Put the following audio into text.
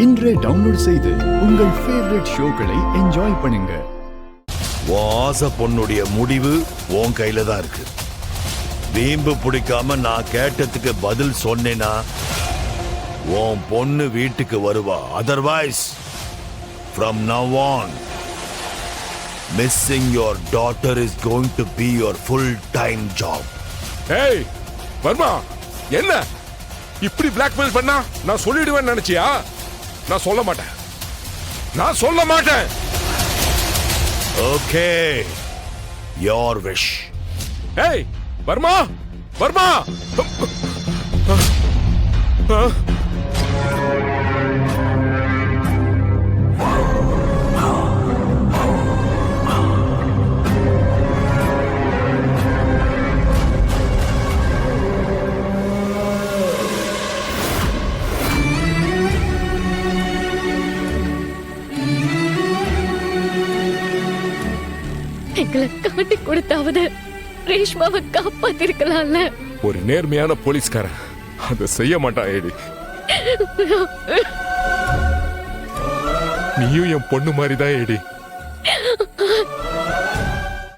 இன்றே டவுன்லோட் செய்து உங்கள் ஃபேவரட் ஷோக்களை என்ஜாய் பண்ணுங்க. ஆசை பொண்ணுடைய முடிவு உன் கையில தான் இருக்கு. வீம்பு பிடிக்காம நான் கேட்டதுக்கு பதில் சொன்னேனா உன் பொண்ணு வீட்டுக்கு வருவா. Otherwise from now on missing your daughter is going to be your full-time job. ஏய் வர்மா, என்ன இப்படி பிளாக்மெயில் பண்ணா நான் சொல்லிடுவேன்னு நினைச்சியா? நான் சொல்ல மாட்டேன். Okay, your wish. ஏய் வர்மா. எங்களை காட்டி கொடுத்தாவது ரேஷ்மாவை காப்பாத்திருக்கலாம்ல. ஒரு நேர்மையான போலீஸ்காரன் அதை செய்ய மாட்டான். ஏடி, நீயும் என் பொண்ணு மாதிரிதான் ஏடி.